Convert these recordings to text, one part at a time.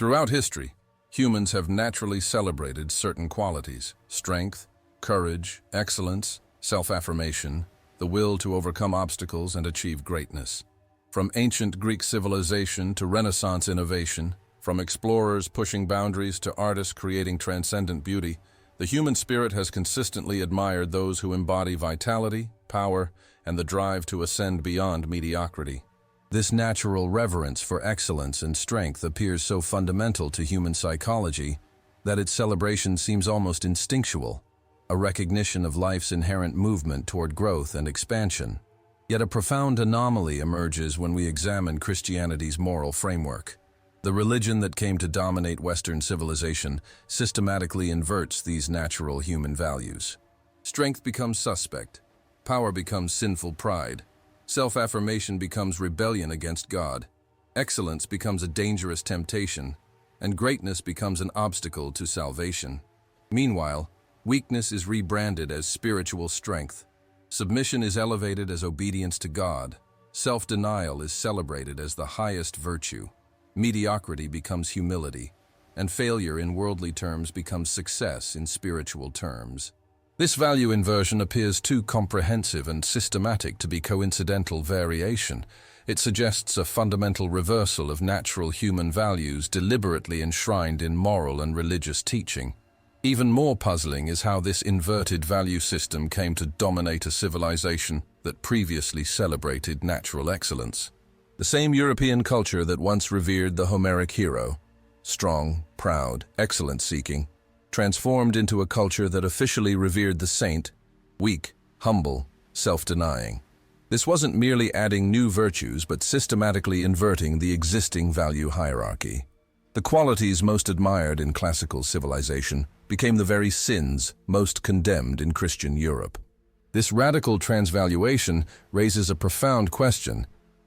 Throughout history, humans have naturally celebrated certain qualities: strength, courage, excellence, self-affirmation, the will to overcome obstacles and achieve greatness. From ancient Greek civilization to Renaissance innovation, from explorers pushing boundaries to artists creating transcendent beauty, the human spirit has consistently admired those who embody vitality, power, and the drive to ascend beyond mediocrity. This natural reverence for excellence and strength appears so fundamental to human psychology that its celebration seems almost instinctual, a recognition of life's inherent movement toward growth and expansion. Yet a profound anomaly emerges when we examine Christianity's moral framework. The religion that came to dominate Western civilization systematically inverts these natural human values. Strength becomes suspect, power becomes sinful pride, self-affirmation becomes rebellion against God, excellence becomes a dangerous temptation, and greatness becomes an obstacle to salvation. Meanwhile, weakness is rebranded as spiritual strength. Submission is elevated as obedience to God. Self-denial is celebrated as the highest virtue. Mediocrity becomes humility, and failure in worldly terms becomes success in spiritual terms. This value inversion appears too comprehensive and systematic to be coincidental variation. It suggests a fundamental reversal of natural human values deliberately enshrined in moral and religious teaching. Even more puzzling is how this inverted value system came to dominate a civilization that previously celebrated natural excellence. The same European culture that once revered the Homeric hero, strong, proud, excellence-seeking, transformed into a culture that officially revered the saint, weak, humble, self-denying. This wasn't merely adding new virtues, but systematically inverting the existing value hierarchy. The qualities most admired in classical civilization became the very sins most condemned in Christian Europe. This radical transvaluation raises a profound question.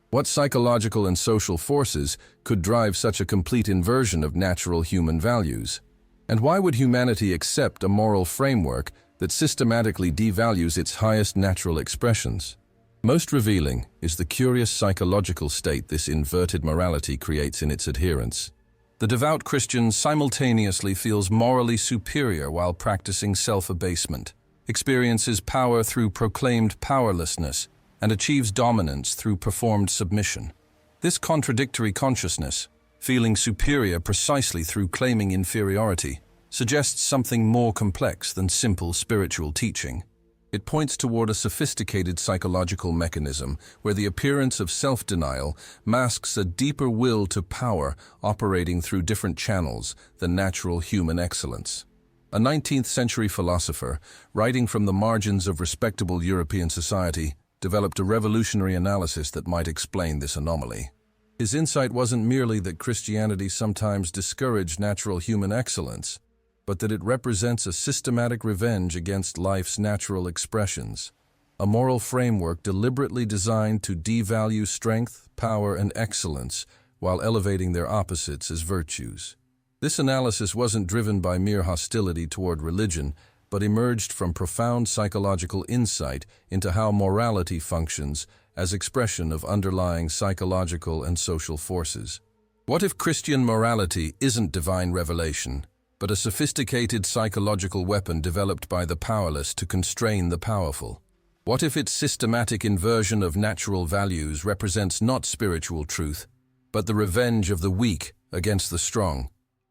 What psychological and social forces could drive such a complete inversion of natural human values? And why would humanity accept a moral framework that systematically devalues its highest natural expressions? Most revealing is the curious psychological state this inverted morality creates in its adherents. The devout Christian simultaneously feels morally superior while practicing self-abasement, experiences power through proclaimed powerlessness, and achieves dominance through performed submission. This contradictory consciousness, feeling superior precisely through claiming inferiority, suggests something more complex than simple spiritual teaching. It points toward a sophisticated psychological mechanism where the appearance of self-denial masks a deeper will to power operating through different channels than natural human excellence. A 19th-century philosopher, writing from the margins of respectable European society, developed a revolutionary analysis that might explain this anomaly. His insight wasn't merely that Christianity sometimes discouraged natural human excellence, but that it represents a systematic revenge against life's natural expressions, a moral framework deliberately designed to devalue strength, power, and excellence while elevating their opposites as virtues. This analysis wasn't driven by mere hostility toward religion, but emerged from profound psychological insight into how morality functions as expression of underlying psychological and social forces. What if Christian morality isn't divine revelation, but a sophisticated psychological weapon developed by the powerless to constrain the powerful? What if its systematic inversion of natural values represents not spiritual truth, but the revenge of the weak against the strong,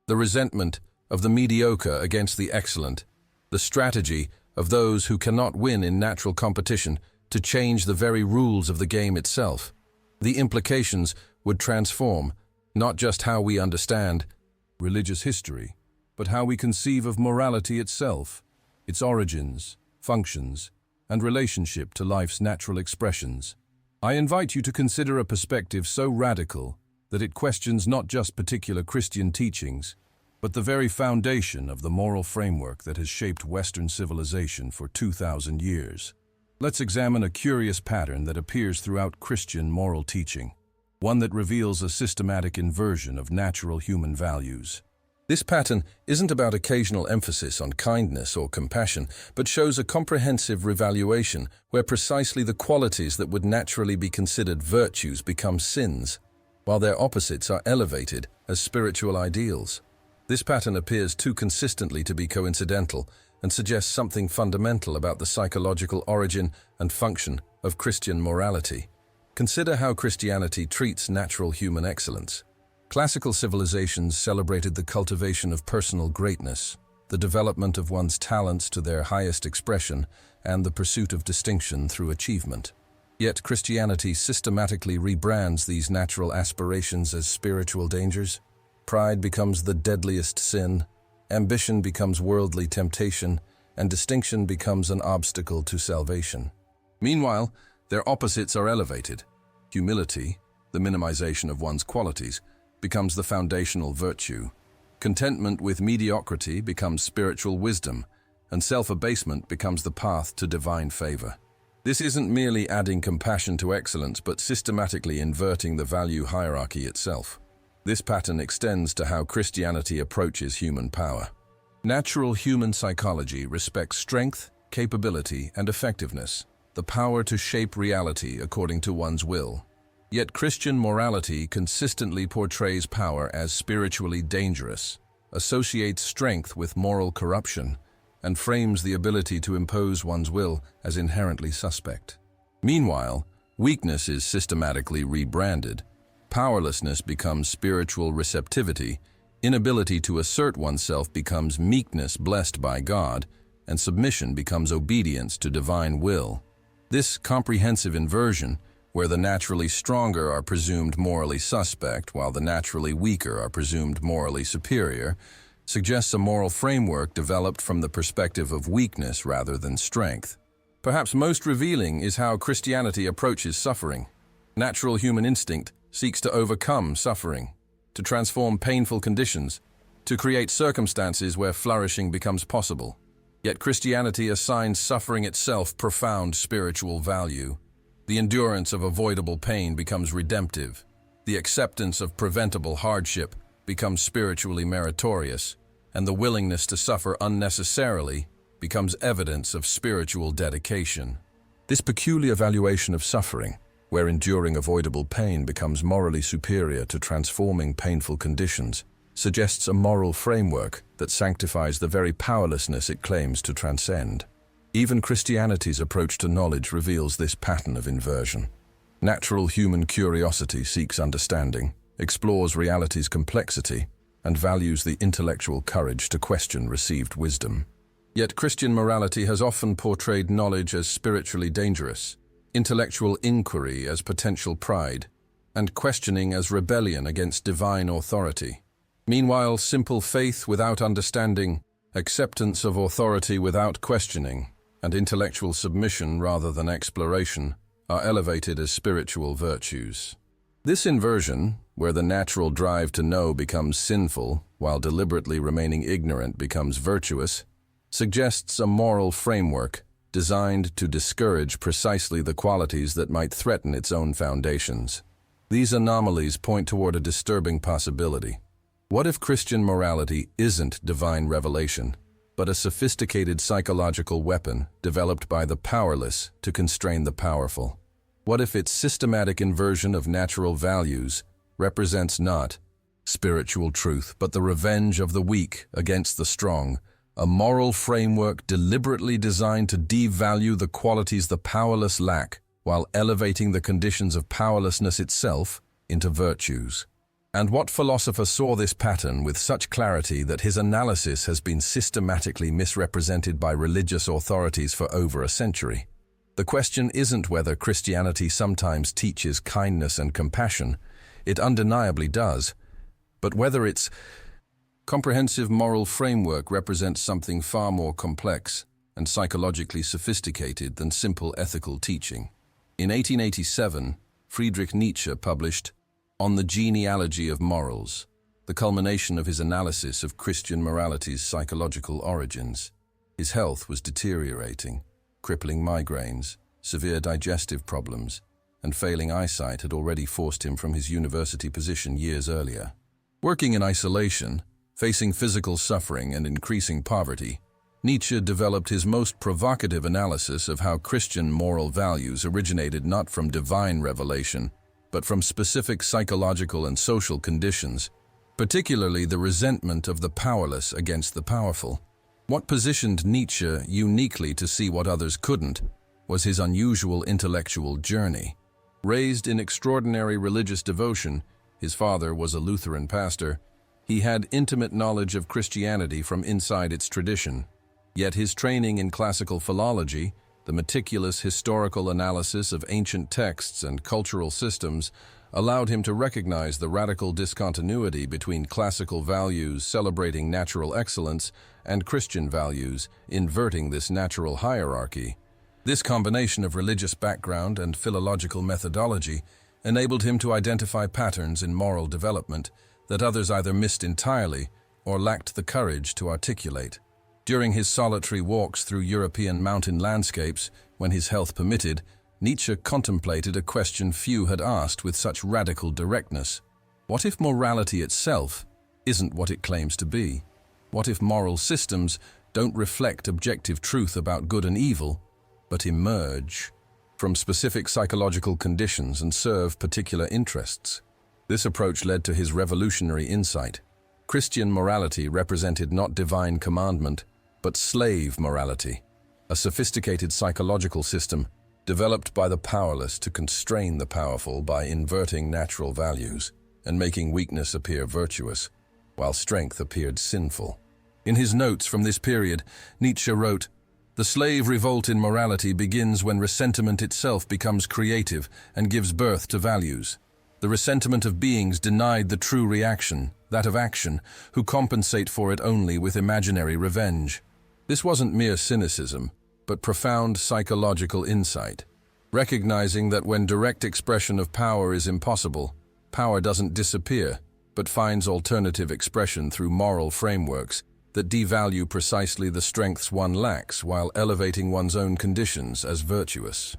the resentment of the mediocre against the excellent, the strategy of those who cannot win in natural competition to change the very rules of the game itself? The implications would transform not just how we understand religious history, but how we conceive of morality itself, its origins, functions, and relationship to life's natural expressions. I invite you to consider a perspective so radical that it questions not just particular Christian teachings, but the very foundation of the moral framework that has shaped Western civilization for 2,000 years. Let's examine a curious pattern that appears throughout Christian moral teaching, one that reveals a systematic inversion of natural human values. This pattern isn't about occasional emphasis on kindness or compassion, but shows a comprehensive revaluation where precisely the qualities that would naturally be considered virtues become sins, while their opposites are elevated as spiritual ideals. This pattern appears too consistently to be coincidental and suggests something fundamental about the psychological origin and function of Christian morality. Consider how Christianity treats natural human excellence. Classical civilizations celebrated the cultivation of personal greatness, the development of one's talents to their highest expression, and the pursuit of distinction through achievement. Yet Christianity systematically rebrands these natural aspirations as spiritual dangers. Pride becomes the deadliest sin, ambition becomes worldly temptation, and distinction becomes an obstacle to salvation. Meanwhile, their opposites are elevated. Humility, the minimization of one's qualities, becomes the foundational virtue. Contentment with mediocrity becomes spiritual wisdom, and self-abasement becomes the path to divine favor. This isn't merely adding compassion to excellence, but systematically inverting the value hierarchy itself. This pattern extends to how Christianity approaches human power. Natural human psychology respects strength, capability, and effectiveness, the power to shape reality according to one's will. Yet Christian morality consistently portrays power as spiritually dangerous, associates strength with moral corruption, and frames the ability to impose one's will as inherently suspect. Meanwhile, weakness is systematically rebranded. Powerlessness becomes spiritual receptivity, inability to assert oneself becomes meekness blessed by God, and submission becomes obedience to divine will. This comprehensive inversion, where the naturally stronger are presumed morally suspect while the naturally weaker are presumed morally superior, suggests a moral framework developed from the perspective of weakness rather than strength. Perhaps most revealing is how Christianity approaches suffering. Natural human instinct seeks to overcome suffering, to transform painful conditions, to create circumstances where flourishing becomes possible. Yet Christianity assigns suffering itself profound spiritual value. The endurance of avoidable pain becomes redemptive. The acceptance of preventable hardship becomes spiritually meritorious, and the willingness to suffer unnecessarily becomes evidence of spiritual dedication. This peculiar valuation of suffering, where enduring avoidable pain becomes morally superior to transforming painful conditions, suggests a moral framework that sanctifies the very powerlessness it claims to transcend. Even Christianity's approach to knowledge reveals this pattern of inversion. Natural human curiosity seeks understanding, explores reality's complexity, and values the intellectual courage to question received wisdom. Yet Christian morality has often portrayed knowledge as spiritually dangerous, intellectual inquiry as potential pride, and questioning as rebellion against divine authority. Meanwhile, simple faith without understanding, acceptance of authority without questioning, and intellectual submission rather than exploration are elevated as spiritual virtues. This inversion, where the natural drive to know becomes sinful while deliberately remaining ignorant becomes virtuous, suggests a moral framework designed to discourage precisely the qualities that might threaten its own foundations. These anomalies point toward a disturbing possibility. What if Christian morality isn't divine revelation, but a sophisticated psychological weapon developed by the powerless to constrain the powerful? What if its systematic inversion of natural values represents not spiritual truth, but the revenge of the weak against the strong, a moral framework deliberately designed to devalue the qualities the powerless lack, while elevating the conditions of powerlessness itself into virtues? And what philosopher saw this pattern with such clarity that his analysis has been systematically misrepresented by religious authorities for over a century? The question isn't whether Christianity sometimes teaches kindness and compassion, it undeniably does, but whether its comprehensive moral framework represents something far more complex and psychologically sophisticated than simple ethical teaching. In 1887, Friedrich Nietzsche published On the Genealogy of Morals, the culmination of his analysis of Christian morality's psychological origins. His health was deteriorating. Crippling migraines, severe digestive problems, and failing eyesight had already forced him from his university position years earlier. Working in isolation, facing physical suffering and increasing poverty, Nietzsche developed his most provocative analysis of how Christian moral values originated not from divine revelation, but from specific psychological and social conditions particularly the resentment of the powerless against the powerful. What positioned Nietzsche uniquely to see what others couldn't was his unusual intellectual journey. Raised in extraordinary religious devotion, his father was a Lutheran pastor, he had intimate knowledge of Christianity from inside its tradition. Yet his training in classical philology, the meticulous historical analysis of ancient texts and cultural systems, allowed him to recognize the radical discontinuity between classical values celebrating natural excellence and Christian values inverting this natural hierarchy. This combination of religious background and philological methodology enabled him to identify patterns in moral development that others either missed entirely or lacked the courage to articulate. During his solitary walks through European mountain landscapes, when his health permitted, Nietzsche contemplated a question few had asked with such radical directness. What if morality itself isn't what it claims to be? What if moral systems don't reflect objective truth about good and evil, but emerge from specific psychological conditions and serve particular interests? This approach led to his revolutionary insight. Christian morality represented not divine commandment, but slave morality, a sophisticated psychological system developed by the powerless to constrain the powerful by inverting natural values and making weakness appear virtuous, while strength appeared sinful. In his notes from this period, Nietzsche wrote, "The slave revolt in morality begins when ressentiment itself becomes creative and gives birth to values. The ressentiment of beings denied the true reaction, that of action, who compensate for it only with imaginary revenge." This wasn't mere cynicism, but profound psychological insight. Recognizing that when direct expression of power is impossible, power doesn't disappear, but finds alternative expression through moral frameworks that devalue precisely the strengths one lacks while elevating one's own conditions as virtuous.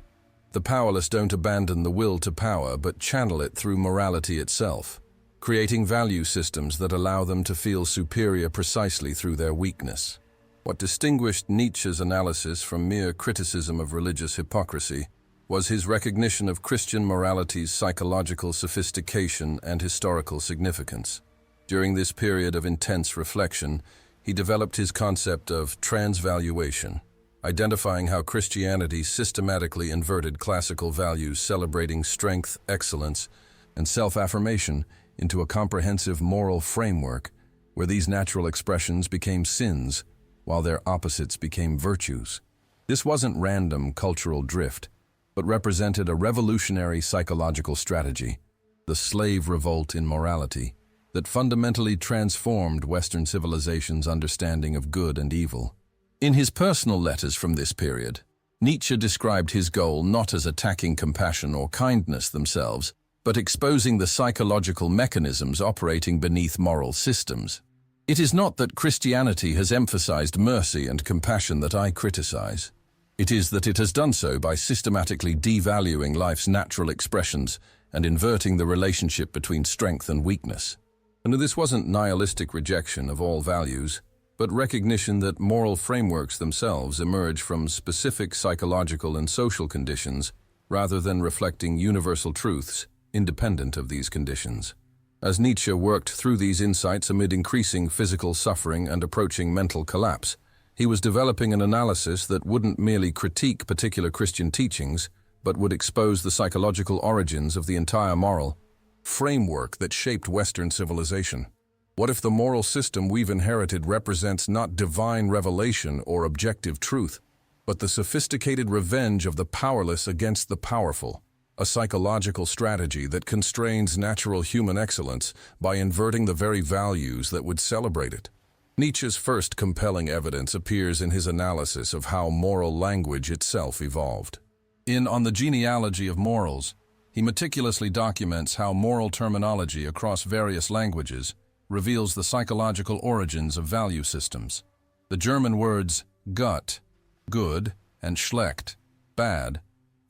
The powerless don't abandon the will to power, but channel it through morality itself, creating value systems that allow them to feel superior precisely through their weakness. What distinguished Nietzsche's analysis from mere criticism of religious hypocrisy was his recognition of Christian morality's psychological sophistication and historical significance. During this period of intense reflection, he developed his concept of transvaluation, identifying how Christianity systematically inverted classical values celebrating strength, excellence, and self-affirmation into a comprehensive moral framework where these natural expressions became sins, while their opposites became virtues. This wasn't random cultural drift, but represented a revolutionary psychological strategy, the slave revolt in morality, that fundamentally transformed Western civilization's understanding of good and evil. In his personal letters from this period, Nietzsche described his goal not as attacking compassion or kindness themselves, but exposing the psychological mechanisms operating beneath moral systems. "It is not that Christianity has emphasized mercy and compassion that I criticize. It is that it has done so by systematically devaluing life's natural expressions and inverting the relationship between strength and weakness." And this wasn't nihilistic rejection of all values, but recognition that moral frameworks themselves emerge from specific psychological and social conditions rather than reflecting universal truths independent of these conditions. As Nietzsche worked through these insights amid increasing physical suffering and approaching mental collapse, he was developing an analysis that wouldn't merely critique particular Christian teachings, but would expose the psychological origins of the entire moral framework that shaped Western civilization. What if the moral system we've inherited represents not divine revelation or objective truth, but the sophisticated revenge of the powerless against the powerful? A psychological strategy that constrains natural human excellence by inverting the very values that would celebrate it. Nietzsche's first compelling evidence appears in his analysis of how moral language itself evolved. In On the Genealogy of Morals, he meticulously documents how moral terminology across various languages reveals the psychological origins of value systems. The German words Gut, good, and Schlecht, bad,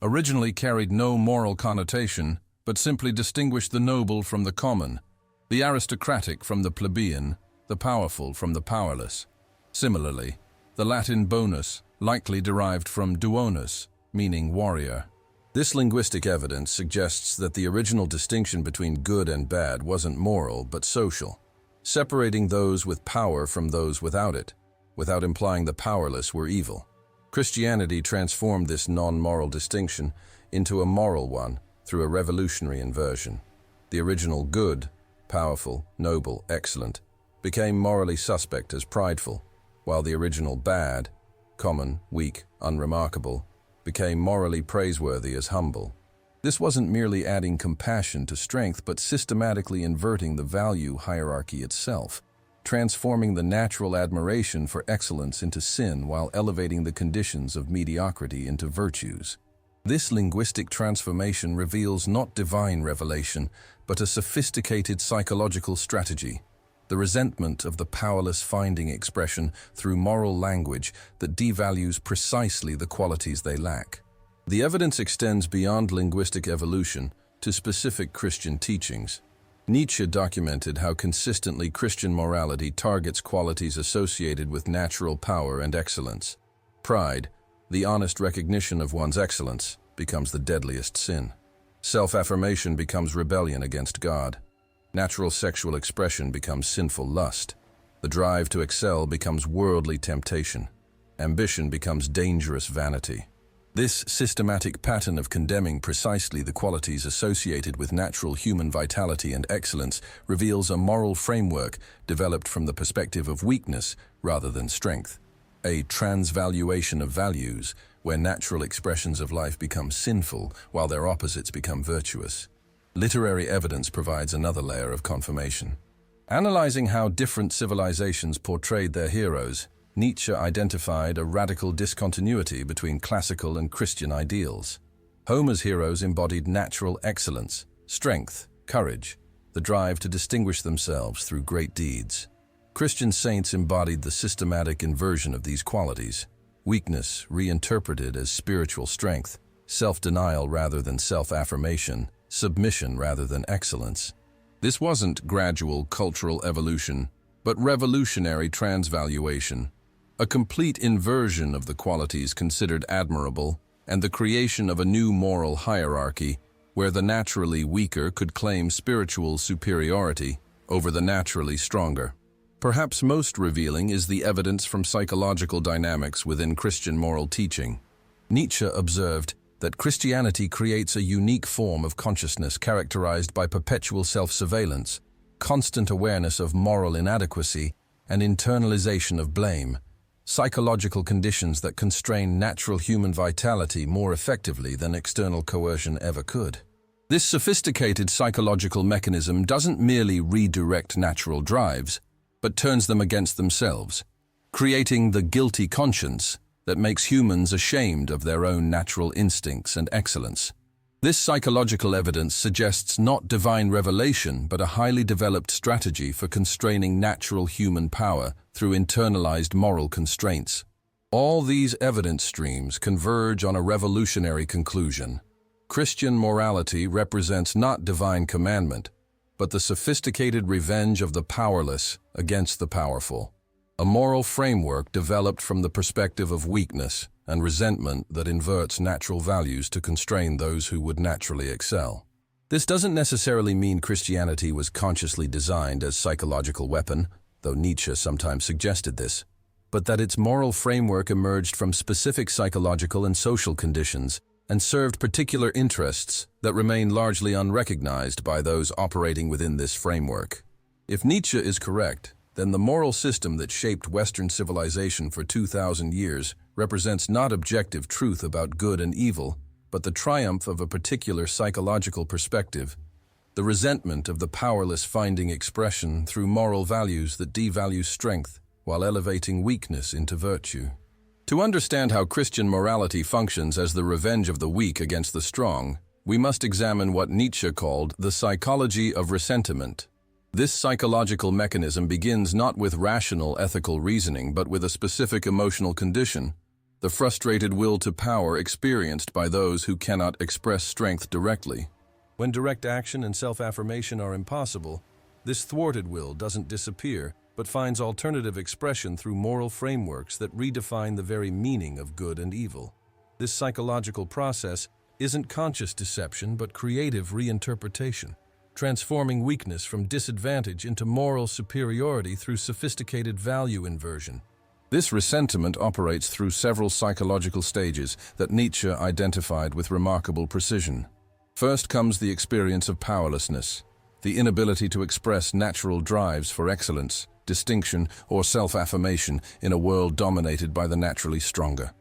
originally carried no moral connotation, but simply distinguished the noble from the common, the aristocratic from the plebeian, the powerful from the powerless. Similarly, the Latin bonus likely derived from duonus, meaning warrior. This linguistic evidence suggests that the original distinction between good and bad wasn't moral, but social. separating those with power from those without it, without implying the powerless were evil. Christianity transformed this non-moral distinction into a moral one through a revolutionary inversion. The original good, powerful, noble, excellent, became morally suspect as prideful, while the original bad, common, weak, unremarkable, became morally praiseworthy as humble. This wasn't merely adding compassion to strength, but systematically inverting the value hierarchy itself, transforming the natural admiration for excellence into sin while elevating the conditions of mediocrity into virtues. This linguistic transformation reveals not divine revelation, but a sophisticated psychological strategy, the resentment of the powerless finding expression through moral language that devalues precisely the qualities they lack. The evidence extends beyond linguistic evolution to specific Christian teachings. Nietzsche documented how consistently Christian morality targets qualities associated with natural power and excellence. Pride, the honest recognition of one's excellence, becomes the deadliest sin. Self-affirmation becomes rebellion against God. Natural sexual expression becomes sinful lust. The drive to excel becomes worldly temptation. Ambition becomes dangerous vanity. This systematic pattern of condemning precisely the qualities associated with natural human vitality and excellence reveals a moral framework developed from the perspective of weakness rather than strength, a transvaluation of values where natural expressions of life become sinful while their opposites become virtuous. Literary evidence provides another layer of confirmation. Analyzing how different civilizations portrayed their heroes, Nietzsche identified a radical discontinuity between classical and Christian ideals. Homer's heroes embodied natural excellence, strength, courage, the drive to distinguish themselves through great deeds. Christian saints embodied the systematic inversion of these qualities, weakness reinterpreted as spiritual strength, self-denial rather than self-affirmation, submission rather than excellence. This wasn't gradual cultural evolution, but revolutionary transvaluation, a complete inversion of the qualities considered admirable and the creation of a new moral hierarchy where the naturally weaker could claim spiritual superiority over the naturally stronger. Perhaps most revealing is the evidence from psychological dynamics within Christian moral teaching. Nietzsche observed that Christianity creates a unique form of consciousness characterized by perpetual self-surveillance, constant awareness of moral inadequacy, and internalization of blame, psychological conditions that constrain natural human vitality more effectively than external coercion ever could. This sophisticated psychological mechanism doesn't merely redirect natural drives, but turns them against themselves, creating the guilty conscience that makes humans ashamed of their own natural instincts and excellence. This psychological evidence suggests not divine revelation, but a highly developed strategy for constraining natural human power through internalized moral constraints. All these evidence streams converge on a revolutionary conclusion. Christian morality represents not divine commandment, but the sophisticated revenge of the powerless against the powerful. A moral framework developed from the perspective of weakness and resentment that inverts natural values to constrain those who would naturally excel. This doesn't necessarily mean Christianity was consciously designed as a psychological weapon, though Nietzsche sometimes suggested this, but that its moral framework emerged from specific psychological and social conditions and served particular interests that remain largely unrecognized by those operating within this framework. If Nietzsche is correct, then the moral system that shaped Western civilization for 2,000 years represents not objective truth about good and evil, but the triumph of a particular psychological perspective, the resentment of the powerless finding expression through moral values that devalue strength while elevating weakness into virtue. To understand how Christian morality functions as the revenge of the weak against the strong, we must examine what Nietzsche called the psychology of ressentiment. This psychological mechanism begins not with rational ethical reasoning, but with a specific emotional condition, the frustrated will to power experienced by those who cannot express strength directly. When direct action and self-affirmation are impossible, this thwarted will doesn't disappear, but finds alternative expression through moral frameworks that redefine the very meaning of good and evil. This psychological process isn't conscious deception, but creative reinterpretation. transforming weakness from disadvantage into moral superiority through sophisticated value inversion. This ressentiment operates through several psychological stages that Nietzsche identified with remarkable precision. First comes the experience of powerlessness, the inability to express natural drives for excellence, distinction, or self-affirmation in a world dominated by the naturally stronger.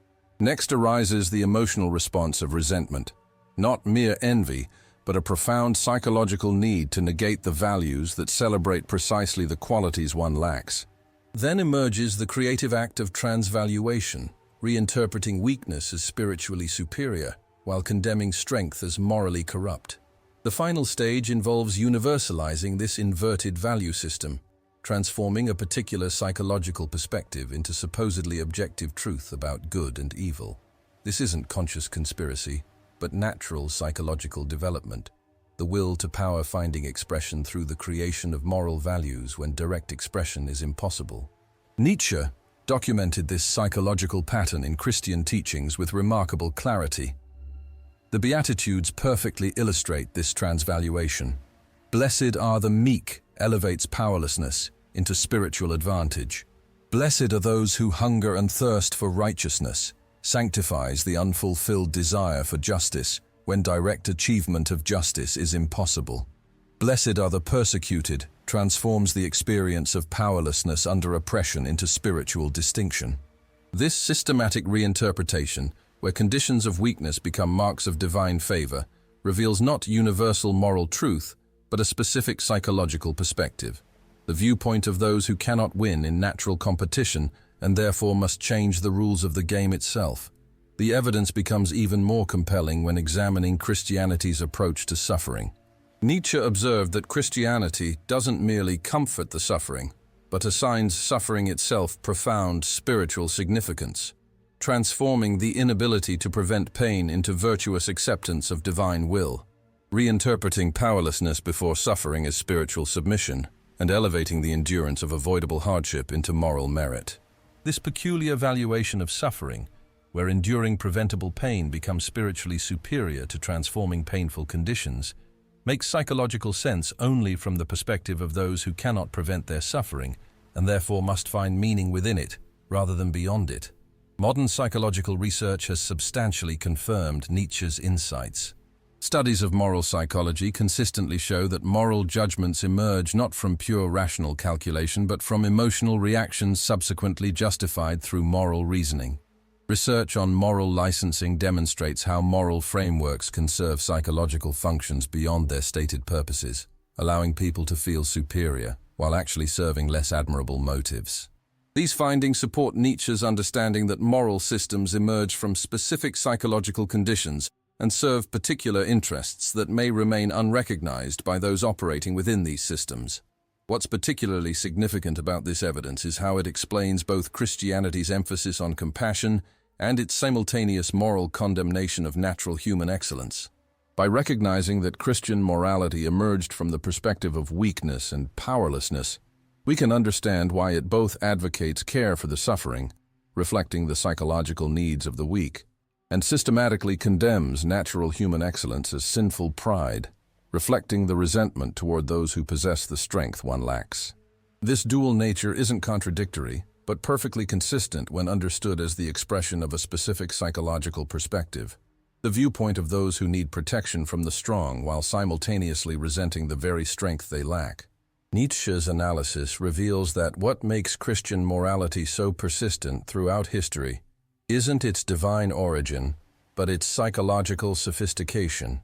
Next arises the emotional response of resentment, not mere envy, but a profound psychological need to negate the values that celebrate precisely the qualities one lacks. Then emerges the creative act of transvaluation, reinterpreting weakness as spiritually superior, while condemning strength as morally corrupt. The final stage involves universalizing this inverted value system, transforming a particular psychological perspective into supposedly objective truth about good and evil. This isn't conscious conspiracy, but natural psychological development, the will to power finding expression through the creation of moral values when direct expression is impossible. Nietzsche documented this psychological pattern in Christian teachings with remarkable clarity. The Beatitudes perfectly illustrate this transvaluation. Blessed are the meek elevates powerlessness into spiritual advantage. Blessed are those who hunger and thirst for righteousness, sanctifies the unfulfilled desire for justice when direct achievement of justice is impossible. Blessed are the persecuted, transforms the experience of powerlessness under oppression into spiritual distinction. This systematic reinterpretation, where conditions of weakness become marks of divine favor, reveals not universal moral truth, but a specific psychological perspective, the viewpoint of those who cannot win in natural competition and therefore must change the rules of the game itself. The evidence becomes even more compelling when examining Christianity's approach to suffering. Nietzsche observed that Christianity doesn't merely comfort the suffering, but assigns suffering itself profound spiritual significance, transforming the inability to prevent pain into virtuous acceptance of divine will, reinterpreting powerlessness before suffering as spiritual submission, and elevating the endurance of avoidable hardship into moral merit. This peculiar valuation of suffering, where enduring preventable pain becomes spiritually superior to transforming painful conditions, makes psychological sense only from the perspective of those who cannot prevent their suffering and therefore must find meaning within it rather than beyond it. Modern psychological research has substantially confirmed Nietzsche's insights. Studies of moral psychology consistently show that moral judgments emerge not from pure rational calculation but from emotional reactions subsequently justified through moral reasoning. Research on moral licensing demonstrates how moral frameworks can serve psychological functions beyond their stated purposes, allowing people to feel superior while actually serving less admirable motives. These findings support Nietzsche's understanding that moral systems emerge from specific psychological conditions and serve particular interests that may remain unrecognized by those operating within these systems. What's particularly significant about this evidence is how it explains both Christianity's emphasis on compassion and its simultaneous moral condemnation of natural human excellence. By recognizing that Christian morality emerged from the perspective of weakness and powerlessness, we can understand why it both advocates care for the suffering, reflecting the psychological needs of the weak, and systematically condemns natural human excellence as sinful pride, reflecting the resentment toward those who possess the strength one lacks. This dual nature isn't contradictory, but perfectly consistent when understood as the expression of a specific psychological perspective, the viewpoint of those who need protection from the strong while simultaneously resenting the very strength they lack. Nietzsche's analysis reveals that what makes Christian morality so persistent throughout history isn't its divine origin, but its psychological sophistication.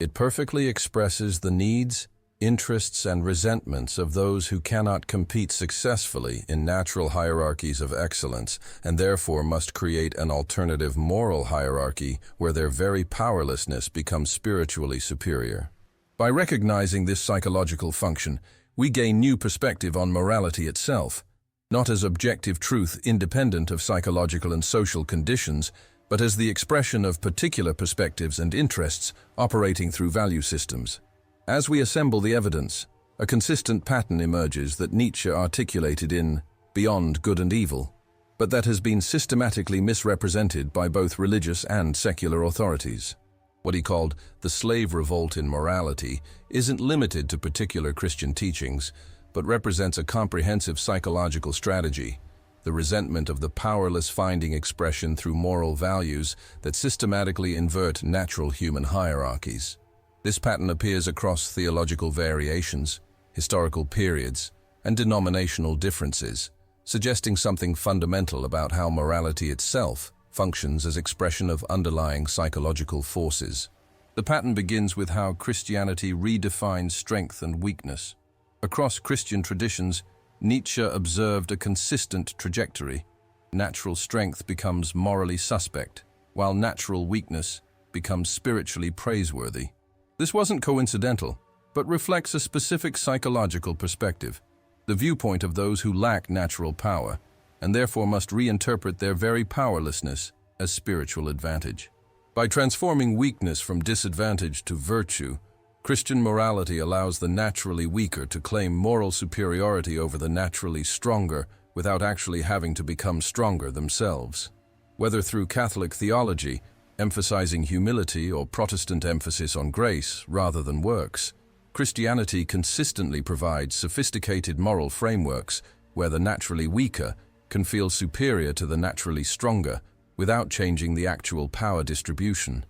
It perfectly expresses the needs, interests, and resentments of those who cannot compete successfully in natural hierarchies of excellence and therefore must create an alternative moral hierarchy where their very powerlessness becomes spiritually superior. By recognizing this psychological function, we gain new perspective on morality itself, not as objective truth independent of psychological and social conditions, but as the expression of particular perspectives and interests operating through value systems. As we assemble the evidence, a consistent pattern emerges that Nietzsche articulated in Beyond Good and Evil, but that has been systematically misrepresented by both religious and secular authorities. What he called the slave revolt in morality isn't limited to particular Christian teachings, but represents a comprehensive psychological strategy, the resentment of the powerless finding expression through moral values that systematically invert natural human hierarchies. This pattern appears across theological variations, historical periods, and denominational differences, suggesting something fundamental about how morality itself functions as expression of underlying psychological forces. The pattern begins with how Christianity redefines strength and weakness. Across Christian traditions, Nietzsche observed a consistent trajectory. Natural strength becomes morally suspect, while natural weakness becomes spiritually praiseworthy. This wasn't coincidental, but reflects a specific psychological perspective, the viewpoint of those who lack natural power, and therefore must reinterpret their very powerlessness as spiritual advantage. By transforming weakness from disadvantage to virtue, Christian morality allows the naturally weaker to claim moral superiority over the naturally stronger without actually having to become stronger themselves. Whether through Catholic theology, emphasizing humility, or Protestant emphasis on grace rather than works, Christianity consistently provides sophisticated moral frameworks where the naturally weaker can feel superior to the naturally stronger without changing the actual power distribution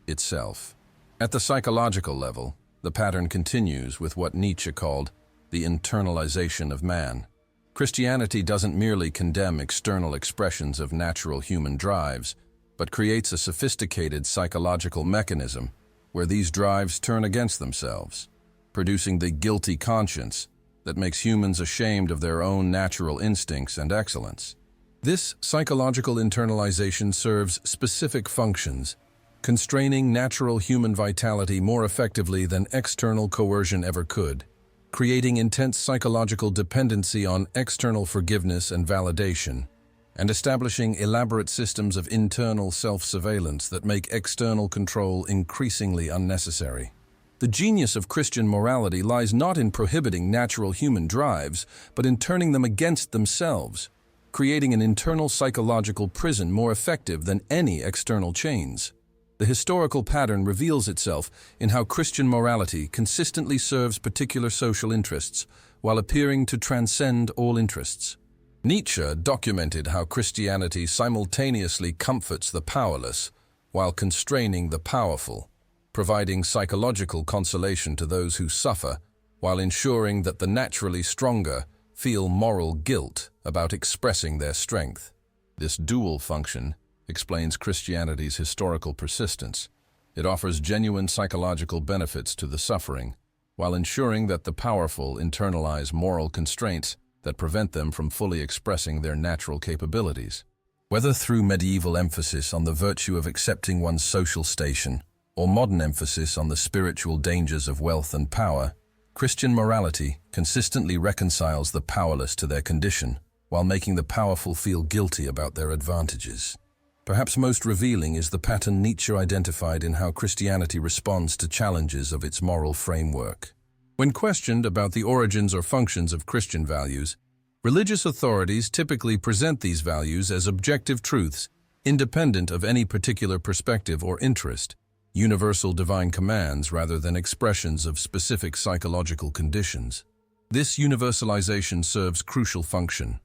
itself. At the psychological level, the pattern continues with what Nietzsche called the internalization of man. Christianity doesn't merely condemn external expressions of natural human drives, but creates a sophisticated psychological mechanism where these drives turn against themselves, producing the guilty conscience that makes humans ashamed of their own natural instincts and excellence. This psychological internalization serves specific functions, constraining natural human vitality more effectively than external coercion ever could, creating intense psychological dependency on external forgiveness and validation, and establishing elaborate systems of internal self-surveillance that make external control increasingly unnecessary. The genius of Christian morality lies not in prohibiting natural human drives, but in turning them against themselves, creating an internal psychological prison more effective than any external chains. The historical pattern reveals itself in how Christian morality consistently serves particular social interests while appearing to transcend all interests. Nietzsche documented how Christianity simultaneously comforts the powerless while constraining the powerful, providing psychological consolation to those who suffer while ensuring that the naturally stronger feel moral guilt about expressing their strength. This dual function explains Christianity's historical persistence. It offers genuine psychological benefits to the suffering, while ensuring that the powerful internalize moral constraints that prevent them from fully expressing their natural capabilities. Whether through medieval emphasis on the virtue of accepting one's social station, or modern emphasis on the spiritual dangers of wealth and power, Christian morality consistently reconciles the powerless to their condition, while making the powerful feel guilty about their advantages. Perhaps most revealing is the pattern Nietzsche identified in how Christianity responds to challenges of its moral framework. When questioned about the origins or functions of Christian values, religious authorities typically present these values as objective truths, independent of any particular perspective or interest, universal divine commands rather than expressions of specific psychological conditions. This universalization serves crucial function,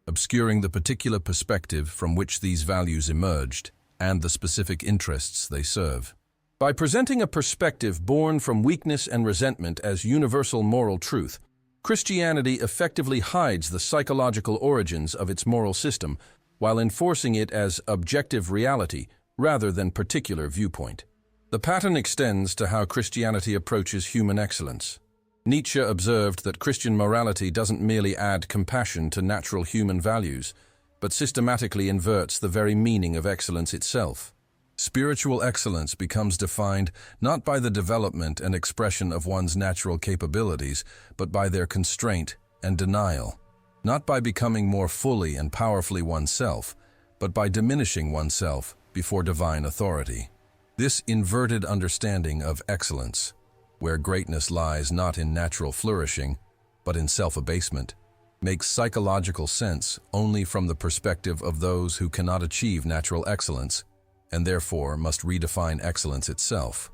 obscuring the particular perspective from which these values emerged and the specific interests they serve. By presenting a perspective born from weakness and resentment as universal moral truth, Christianity effectively hides the psychological origins of its moral system while enforcing it as objective reality rather than particular viewpoint. The pattern extends to how Christianity approaches human excellence. Nietzsche observed that Christian morality doesn't merely add compassion to natural human values, but systematically inverts the very meaning of excellence itself. Spiritual excellence becomes defined not by the development and expression of one's natural capabilities, but by their constraint and denial. Not by becoming more fully and powerfully oneself, but by diminishing oneself before divine authority. This inverted understanding of excellence, where greatness lies not in natural flourishing, but in self-abasement, makes psychological sense only from the perspective of those who cannot achieve natural excellence, and therefore must redefine excellence itself,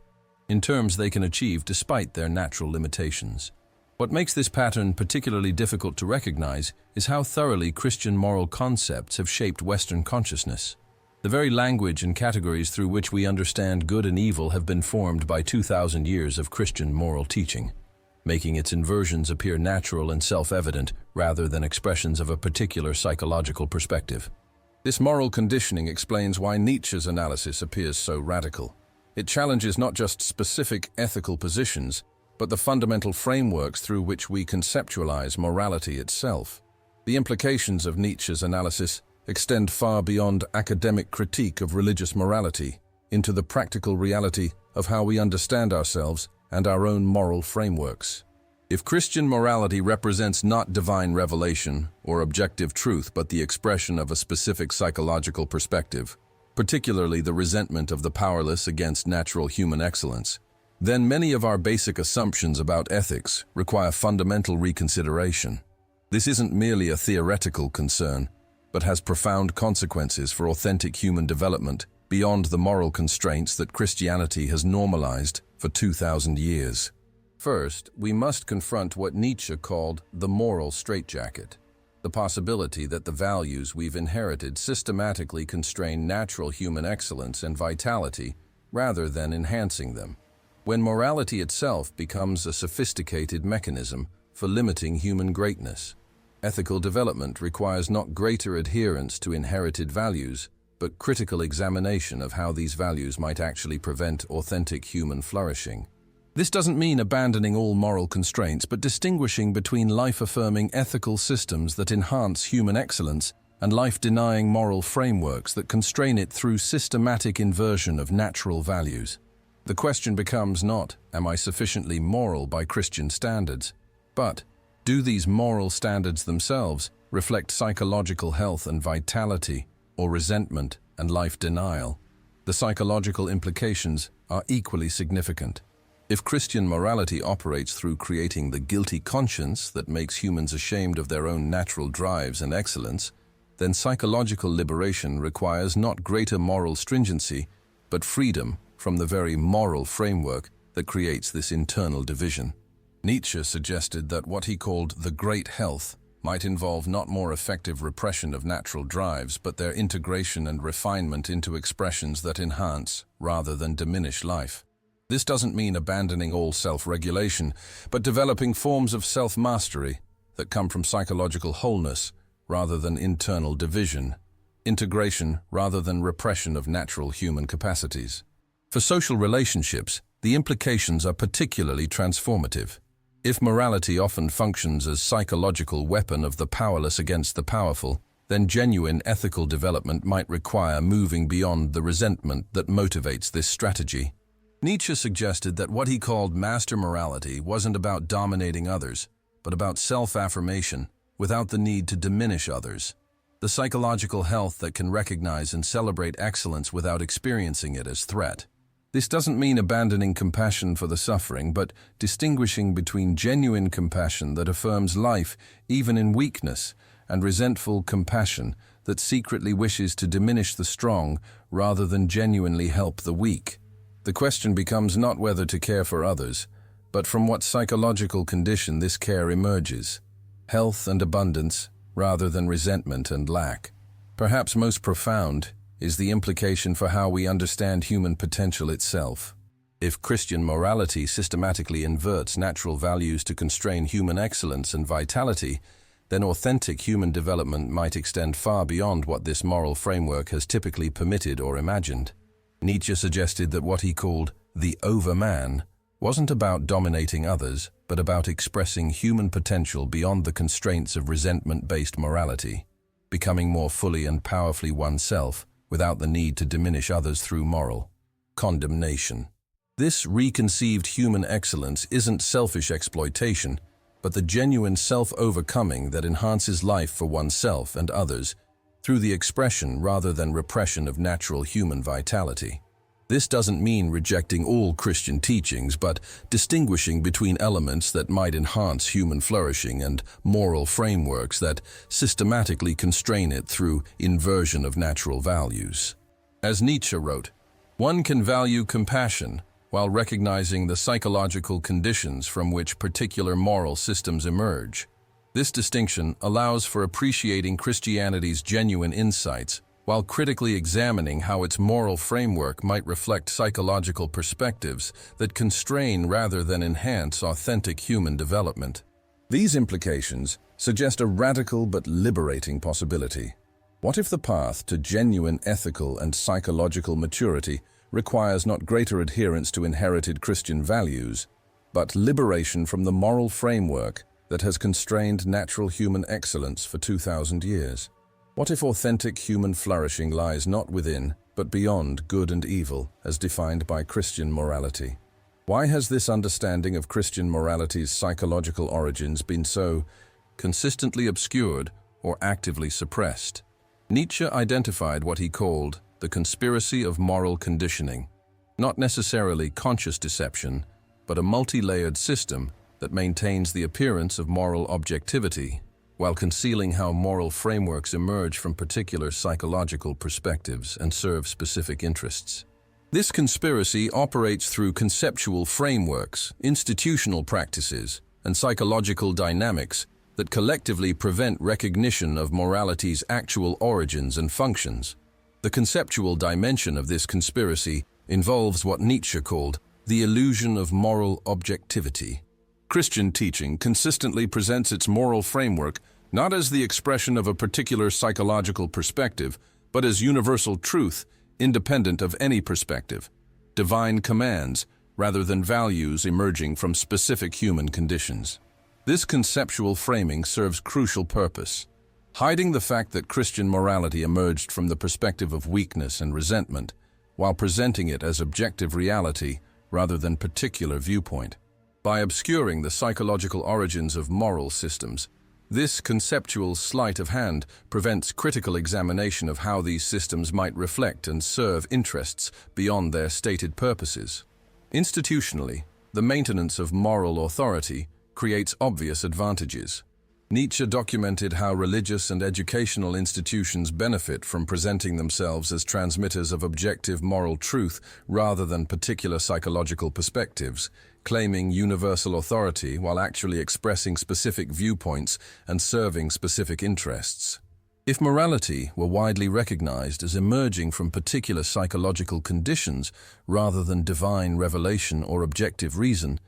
in terms they can achieve despite their natural limitations. What makes this pattern particularly difficult to recognize is how thoroughly Christian moral concepts have shaped Western consciousness. The very language and categories through which we understand good and evil have been formed by 2,000 years of Christian moral teaching, making its inversions appear natural and self-evident rather than expressions of a particular psychological perspective. This moral conditioning explains why Nietzsche's analysis appears so radical. It challenges not just specific ethical positions, but the fundamental frameworks through which we conceptualize morality itself. The implications of Nietzsche's analysis extend far beyond academic critique of religious morality into the practical reality of how we understand ourselves and our own moral frameworks. If Christian morality represents not divine revelation or objective truth but the expression of a specific psychological perspective, particularly the resentment of the powerless against natural human excellence, then many of our basic assumptions about ethics require fundamental reconsideration. This isn't merely a theoretical concern, but has profound consequences for authentic human development beyond the moral constraints that Christianity has normalized for 2,000 years. First, we must confront what Nietzsche called the moral straitjacket, the possibility that the values we've inherited systematically constrain natural human excellence and vitality rather than enhancing them. When morality itself becomes a sophisticated mechanism for limiting human greatness, ethical development requires not greater adherence to inherited values, but critical examination of how these values might actually prevent authentic human flourishing. This doesn't mean abandoning all moral constraints, but distinguishing between life-affirming ethical systems that enhance human excellence and life-denying moral frameworks that constrain it through systematic inversion of natural values. The question becomes not, am I sufficiently moral by Christian standards, but do these moral standards themselves reflect psychological health and vitality, or resentment and life denial? The psychological implications are equally significant. If Christian morality operates through creating the guilty conscience that makes humans ashamed of their own natural drives and excellence, then psychological liberation requires not greater moral stringency, but freedom from the very moral framework that creates this internal division. Nietzsche suggested that what he called the great health might involve not more effective repression of natural drives, but their integration and refinement into expressions that enhance rather than diminish life. This doesn't mean abandoning all self-regulation, but developing forms of self-mastery that come from psychological wholeness rather than internal division, integration rather than repression of natural human capacities. For social relationships, the implications are particularly transformative. If morality often functions as psychological weapon of the powerless against the powerful, then genuine ethical development might require moving beyond the resentment that motivates this strategy. Nietzsche suggested that what he called master morality wasn't about dominating others, but about self-affirmation without the need to diminish others. The psychological health that can recognize and celebrate excellence without experiencing it as threat. This doesn't mean abandoning compassion for the suffering, but distinguishing between genuine compassion that affirms life even in weakness and resentful compassion that secretly wishes to diminish the strong rather than genuinely help the weak. The question becomes not whether to care for others, but from what psychological condition this care emerges. Health and abundance rather than resentment and lack. Perhaps most profound is the implication for how we understand human potential itself. If Christian morality systematically inverts natural values to constrain human excellence and vitality, then authentic human development might extend far beyond what this moral framework has typically permitted or imagined. Nietzsche suggested that what he called the overman wasn't about dominating others, but about expressing human potential beyond the constraints of resentment-based morality, becoming more fully and powerfully oneself without the need to diminish others through moral condemnation. This reconceived human excellence isn't selfish exploitation, but the genuine self-overcoming that enhances life for oneself and others through the expression rather than repression of natural human vitality. This doesn't mean rejecting all Christian teachings, but distinguishing between elements that might enhance human flourishing and moral frameworks that systematically constrain it through inversion of natural values. As Nietzsche wrote, one can value compassion while recognizing the psychological conditions from which particular moral systems emerge. This distinction allows for appreciating Christianity's genuine insights while critically examining how its moral framework might reflect psychological perspectives that constrain rather than enhance authentic human development. These implications suggest a radical but liberating possibility. What if the path to genuine ethical and psychological maturity requires not greater adherence to inherited Christian values, but liberation from the moral framework that has constrained natural human excellence for 2,000 years? What if authentic human flourishing lies not within, but beyond good and evil, as defined by Christian morality? Why has this understanding of Christian morality's psychological origins been so consistently obscured or actively suppressed? Nietzsche identified what he called the conspiracy of moral conditioning, not necessarily conscious deception, but a multi-layered system that maintains the appearance of moral objectivity while concealing how moral frameworks emerge from particular psychological perspectives and serve specific interests. This conspiracy operates through conceptual frameworks, institutional practices, and psychological dynamics that collectively prevent recognition of morality's actual origins and functions. The conceptual dimension of this conspiracy involves what Nietzsche called the illusion of moral objectivity. Christian teaching consistently presents its moral framework not as the expression of a particular psychological perspective, but as universal truth, independent of any perspective, divine commands, rather than values emerging from specific human conditions. This conceptual framing serves crucial purpose, hiding the fact that Christian morality emerged from the perspective of weakness and resentment, while presenting it as objective reality rather than particular viewpoint. By obscuring the psychological origins of moral systems, this conceptual sleight of hand prevents critical examination of how these systems might reflect and serve interests beyond their stated purposes. Institutionally, the maintenance of moral authority creates obvious advantages. Nietzsche documented how religious and educational institutions benefit from presenting themselves as transmitters of objective moral truth rather than particular psychological perspectives, claiming universal authority while actually expressing specific viewpoints and serving specific interests. If morality were widely recognized as emerging from particular psychological conditions rather than divine revelation or objective reason,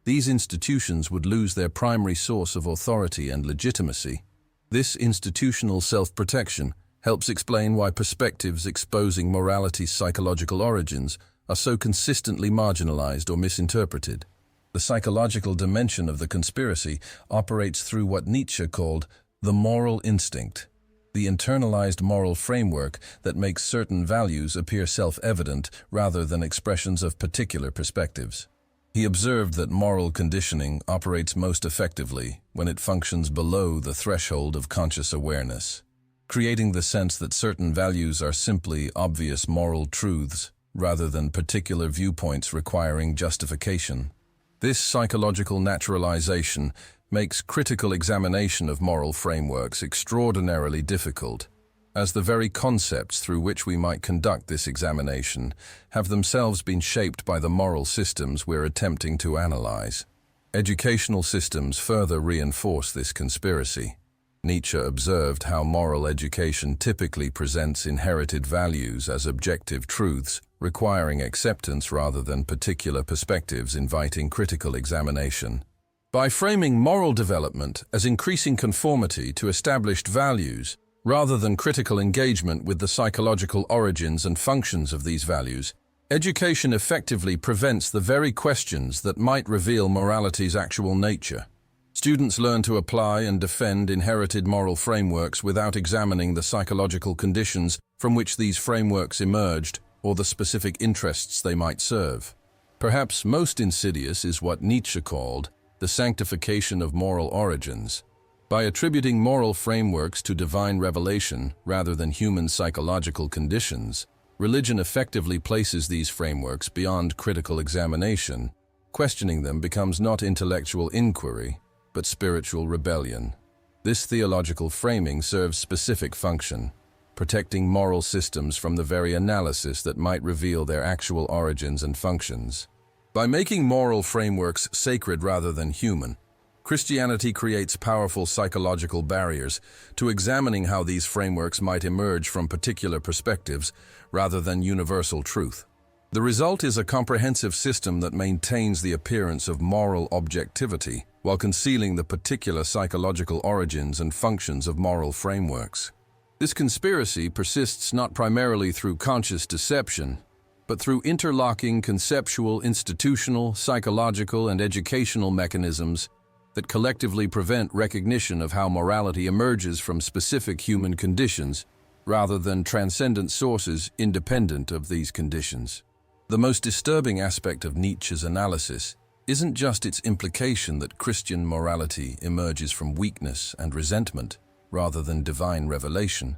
these institutions would lose their primary source of authority and legitimacy. This institutional self-protection helps explain why perspectives exposing morality's psychological origins are so consistently marginalized or misinterpreted. The psychological dimension of the conspiracy operates through what Nietzsche called the moral instinct, the internalized moral framework that makes certain values appear self-evident rather than expressions of particular perspectives. He observed that moral conditioning operates most effectively when it functions below the threshold of conscious awareness, creating the sense that certain values are simply obvious moral truths rather than particular viewpoints requiring justification. This psychological naturalization makes critical examination of moral frameworks extraordinarily difficult, as the very concepts through which we might conduct this examination have themselves been shaped by the moral systems we're attempting to analyze. Educational systems further reinforce this conspiracy. Nietzsche observed how moral education typically presents inherited values as objective truths, requiring acceptance rather than particular perspectives inviting critical examination. By framing moral development as increasing conformity to established values, rather than critical engagement with the psychological origins and functions of these values, education effectively prevents the very questions that might reveal morality's actual nature. Students learn to apply and defend inherited moral frameworks without examining the psychological conditions from which these frameworks emerged or the specific interests they might serve. Perhaps most insidious is what Nietzsche called the sanctification of moral origins. By attributing moral frameworks to divine revelation rather than human psychological conditions, religion effectively places these frameworks beyond critical examination. Questioning them becomes not intellectual inquiry, but spiritual rebellion. This theological framing serves specific function. protecting moral systems from the very analysis that might reveal their actual origins and functions. By making moral frameworks sacred rather than human, Christianity creates powerful psychological barriers to examining how these frameworks might emerge from particular perspectives rather than universal truth. The result is a comprehensive system that maintains the appearance of moral objectivity while concealing the particular psychological origins and functions of moral frameworks. This conspiracy persists not primarily through conscious deception, but through interlocking conceptual, institutional, psychological, and educational mechanisms that collectively prevent recognition of how morality emerges from specific human conditions rather than transcendent sources independent of these conditions. The most disturbing aspect of Nietzsche's analysis isn't just its implication that Christian morality emerges from weakness and resentment rather than divine revelation,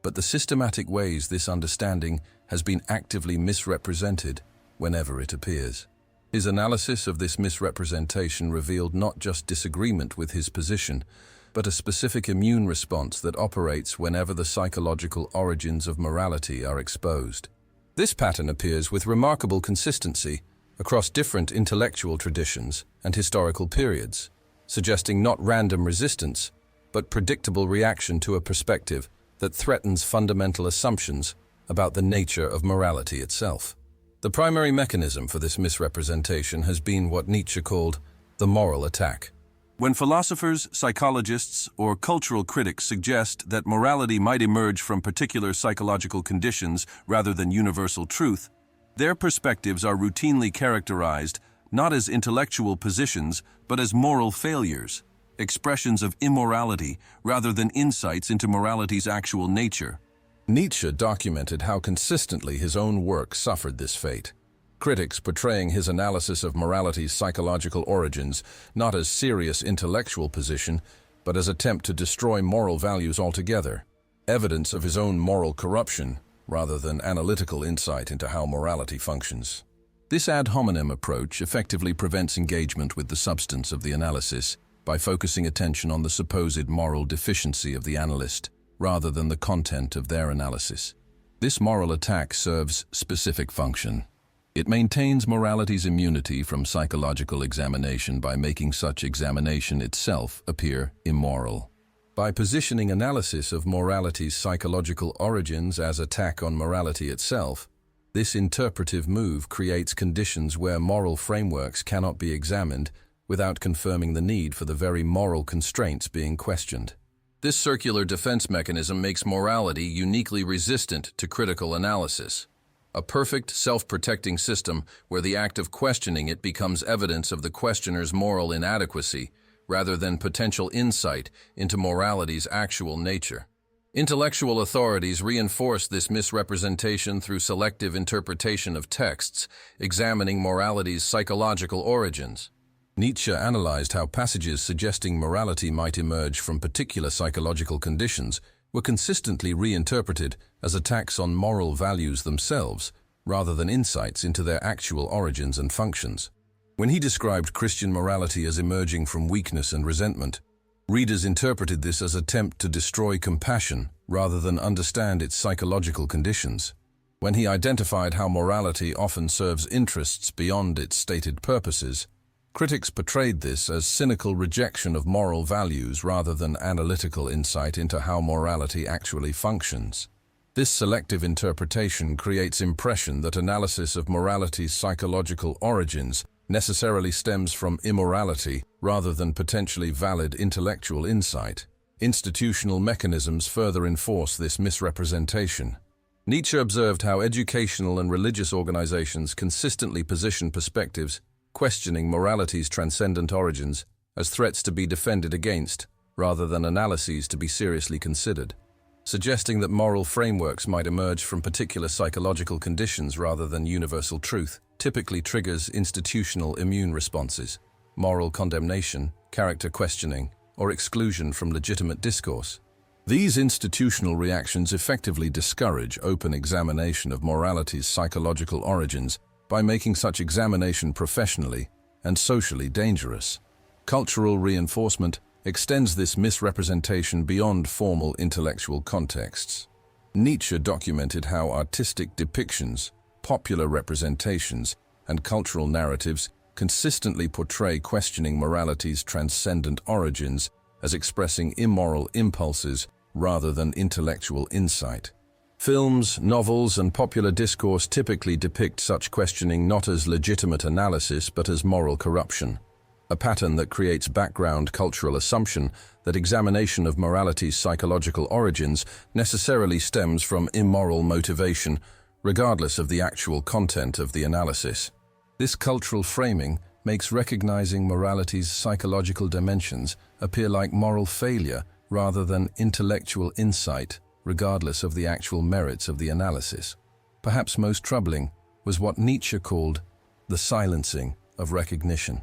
but the systematic ways this understanding has been actively misrepresented whenever it appears. His analysis of this misrepresentation revealed not just disagreement with his position, but a specific immune response that operates whenever the psychological origins of morality are exposed. This pattern appears with remarkable consistency across different intellectual traditions and historical periods, suggesting not random resistance, but predictable reaction to a perspective that threatens fundamental assumptions about the nature of morality itself. The primary mechanism for this misrepresentation has been what Nietzsche called the moral attack. When philosophers, psychologists, or cultural critics suggest that morality might emerge from particular psychological conditions rather than universal truth, their perspectives are routinely characterized not as intellectual positions but as moral failures, expressions of immorality rather than insights into morality's actual nature. Nietzsche documented how consistently his own work suffered this fate. Critics portraying his analysis of morality's psychological origins not as serious intellectual position, but as attempt to destroy moral values altogether, evidence of his own moral corruption rather than analytical insight into how morality functions. This ad hominem approach effectively prevents engagement with the substance of the analysis by focusing attention on the supposed moral deficiency of the analyst rather than the content of their analysis. This moral attack serves specific function. It maintains morality's immunity from psychological examination by making such examination itself appear immoral. By positioning analysis of morality's psychological origins as attack on morality itself, this interpretive move creates conditions where moral frameworks cannot be examined without confirming the need for the very moral constraints being questioned. This circular defense mechanism makes morality uniquely resistant to critical analysis. A perfect, self-protecting system where the act of questioning it becomes evidence of the questioner's moral inadequacy, rather than potential insight into morality's actual nature. Intellectual authorities reinforce this misrepresentation through selective interpretation of texts, examining morality's psychological origins. Nietzsche analyzed how passages suggesting morality might emerge from particular psychological conditions were consistently reinterpreted as attacks on moral values themselves, rather than insights into their actual origins and functions. When he described Christian morality as emerging from weakness and resentment, readers interpreted this as an attempt to destroy compassion rather than understand its psychological conditions. When he identified how morality often serves interests beyond its stated purposes, critics portrayed this as cynical rejection of moral values rather than analytical insight into how morality actually functions. This selective interpretation creates impression that analysis of morality's psychological origins necessarily stems from immorality rather than potentially valid intellectual insight. Institutional mechanisms further enforce this misrepresentation. Nietzsche observed how educational and religious organizations consistently position perspectives questioning morality's transcendent origins as threats to be defended against, rather than analyses to be seriously considered, suggesting that moral frameworks might emerge from particular psychological conditions rather than universal truth, typically triggers institutional immune responses, moral condemnation, character questioning, or exclusion from legitimate discourse. These institutional reactions effectively discourage open examination of morality's psychological origins by making such examination professionally and socially dangerous. Cultural reinforcement extends this misrepresentation beyond formal intellectual contexts. Nietzsche documented how artistic depictions, popular representations, and cultural narratives consistently portray questioning morality's transcendent origins as expressing immoral impulses rather than intellectual insight. Films, novels, and popular discourse typically depict such questioning not as legitimate analysis but as moral corruption, a pattern that creates background cultural assumption that examination of morality's psychological origins necessarily stems from immoral motivation, regardless of the actual content of the analysis. This cultural framing makes recognizing morality's psychological dimensions appear like moral failure rather than intellectual insight, regardless of the actual merits of the analysis. Perhaps most troubling was what Nietzsche called the silencing of recognition.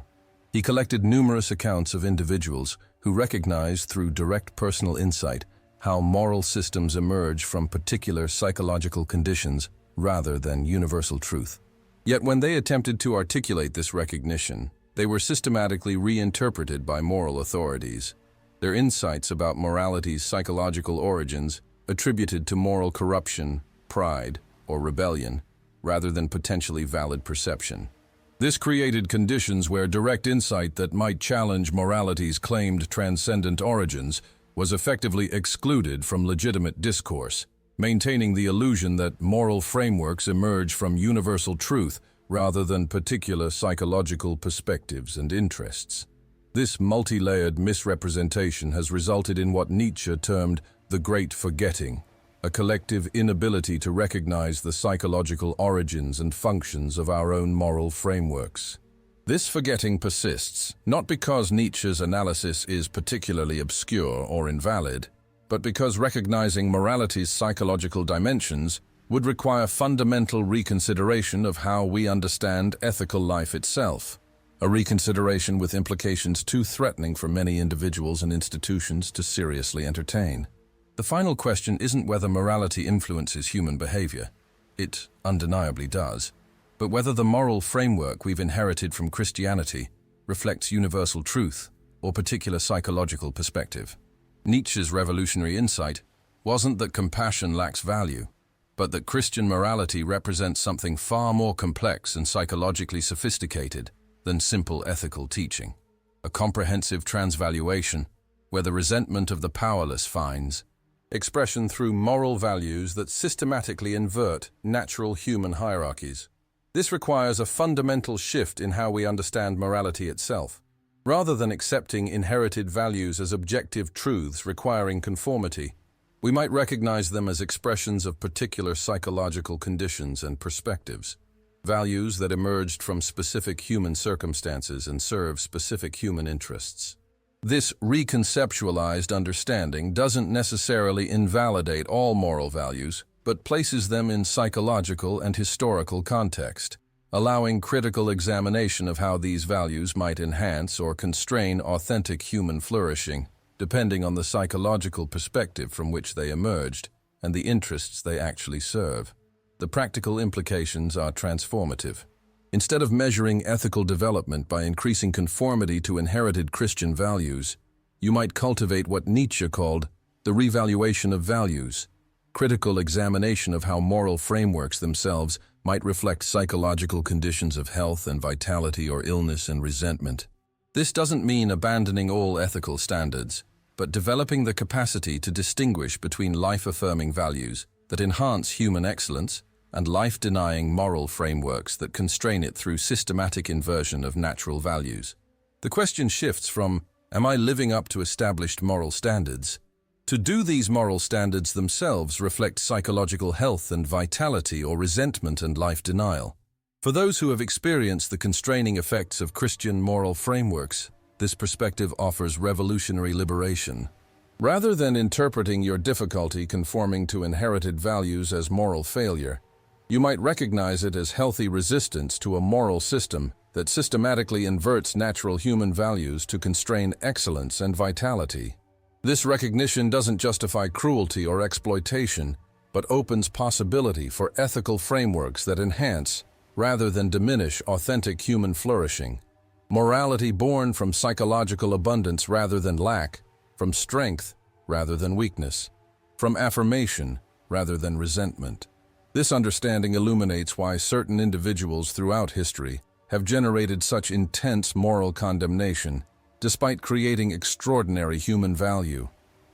He collected numerous accounts of individuals who recognized through direct personal insight how moral systems emerge from particular psychological conditions rather than universal truth. Yet when they attempted to articulate this recognition, they were systematically reinterpreted by moral authorities. Their insights about morality's psychological origins attributed to moral corruption, pride, or rebellion, rather than potentially valid perception. This created conditions where direct insight that might challenge morality's claimed transcendent origins was effectively excluded from legitimate discourse, maintaining the illusion that moral frameworks emerge from universal truth rather than particular psychological perspectives and interests. This multi-layered misrepresentation has resulted in what Nietzsche termed the Great Forgetting, a collective inability to recognize the psychological origins and functions of our own moral frameworks. This forgetting persists, not because Nietzsche's analysis is particularly obscure or invalid, but because recognizing morality's psychological dimensions would require fundamental reconsideration of how we understand ethical life itself, a reconsideration with implications too threatening for many individuals and institutions to seriously entertain. The final question isn't whether morality influences human behavior. It undeniably does. But whether the moral framework we've inherited from Christianity reflects universal truth or particular psychological perspective. Nietzsche's revolutionary insight wasn't that compassion lacks value, but that Christian morality represents something far more complex and psychologically sophisticated than simple ethical teaching. A comprehensive transvaluation where the resentment of the powerless finds expression through moral values that systematically invert natural human hierarchies. This requires a fundamental shift in how we understand morality itself. Rather than accepting inherited values as objective truths requiring conformity, we might recognize them as expressions of particular psychological conditions and perspectives, values that emerged from specific human circumstances and serve specific human interests. This reconceptualized understanding doesn't necessarily invalidate all moral values, but places them in psychological and historical context, allowing critical examination of how these values might enhance or constrain authentic human flourishing, depending on the psychological perspective from which they emerged and the interests they actually serve. The practical implications are transformative. Instead of measuring ethical development by increasing conformity to inherited Christian values, you might cultivate what Nietzsche called the revaluation of values, critical examination of how moral frameworks themselves might reflect psychological conditions of health and vitality or illness and resentment. This doesn't mean abandoning all ethical standards, but developing the capacity to distinguish between life-affirming values that enhance human excellence and life-denying moral frameworks that constrain it through systematic inversion of natural values. The question shifts from, am I living up to established moral standards, to do these moral standards themselves reflect psychological health and vitality or resentment and life denial? For those who have experienced the constraining effects of Christian moral frameworks, this perspective offers revolutionary liberation. Rather than interpreting your difficulty conforming to inherited values as moral failure, you might recognize it as healthy resistance to a moral system that systematically inverts natural human values to constrain excellence and vitality. This recognition doesn't justify cruelty or exploitation, but opens possibility for ethical frameworks that enhance, rather than diminish, authentic human flourishing. Morality born from psychological abundance rather than lack, from strength rather than weakness, from affirmation rather than resentment. This understanding illuminates why certain individuals throughout history have generated such intense moral condemnation, despite creating extraordinary human value.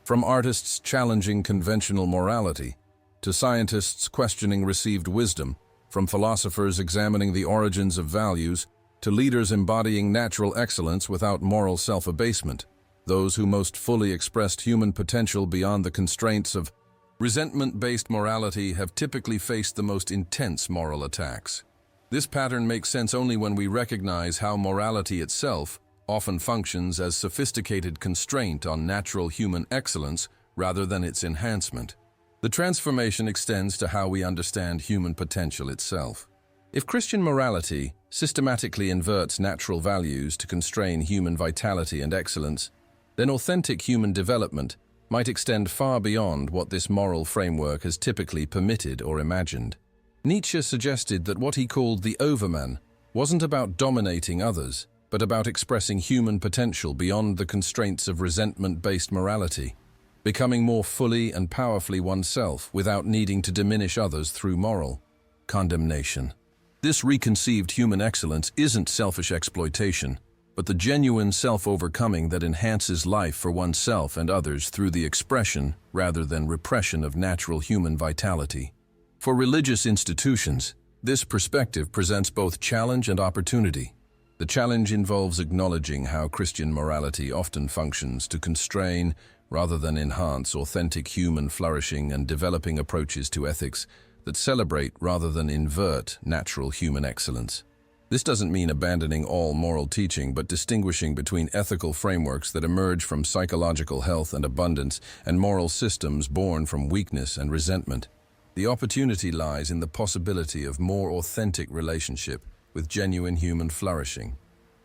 From artists challenging conventional morality, to scientists questioning received wisdom, from philosophers examining the origins of values, to leaders embodying natural excellence without moral self-abasement, those who most fully expressed human potential beyond the constraints of resentment-based morality have typically faced the most intense moral attacks. This pattern makes sense only when we recognize how morality itself often functions as sophisticated constraint on natural human excellence rather than its enhancement. The transformation extends to how we understand human potential itself. If Christian morality systematically inverts natural values to constrain human vitality and excellence, then authentic human development might extend far beyond what this moral framework has typically permitted or imagined. Nietzsche suggested that what he called the overman wasn't about dominating others, but about expressing human potential beyond the constraints of resentment-based morality, becoming more fully and powerfully oneself without needing to diminish others through moral condemnation. This reconceived human excellence isn't selfish exploitation, but the genuine self-overcoming that enhances life for oneself and others through the expression rather than repression of natural human vitality. For religious institutions, this perspective presents both challenge and opportunity. The challenge involves acknowledging how Christian morality often functions to constrain rather than enhance authentic human flourishing and developing approaches to ethics that celebrate rather than invert natural human excellence. This doesn't mean abandoning all moral teaching, but distinguishing between ethical frameworks that emerge from psychological health and abundance and moral systems born from weakness and resentment. The opportunity lies in the possibility of more authentic relationship with genuine human flourishing,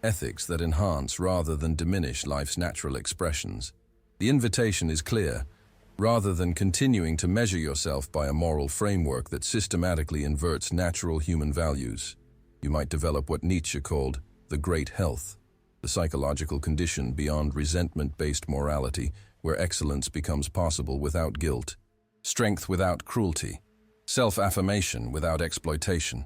ethics that enhance rather than diminish life's natural expressions. The invitation is clear. Rather than continuing to measure yourself by a moral framework that systematically inverts natural human values, you might develop what Nietzsche called the great health, the psychological condition beyond resentment-based morality where excellence becomes possible without guilt, strength without cruelty, self-affirmation without exploitation.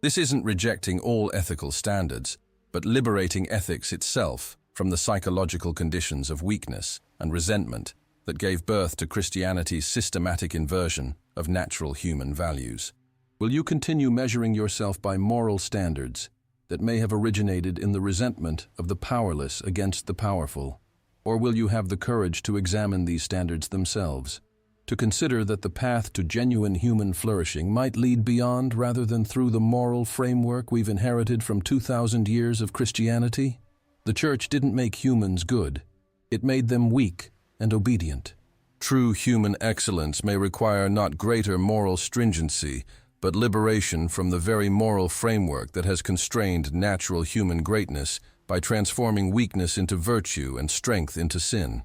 This isn't rejecting all ethical standards, but liberating ethics itself from the psychological conditions of weakness and resentment that gave birth to Christianity's systematic inversion of natural human values. Will you continue measuring yourself by moral standards that may have originated in the resentment of the powerless against the powerful? Or will you have the courage to examine these standards themselves, to consider that the path to genuine human flourishing might lead beyond rather than through the moral framework we've inherited from 2,000 years of Christianity? The Church didn't make humans good. It made them weak and obedient. True human excellence may require not greater moral stringency, but liberation from the very moral framework that has constrained natural human greatness by transforming weakness into virtue and strength into sin.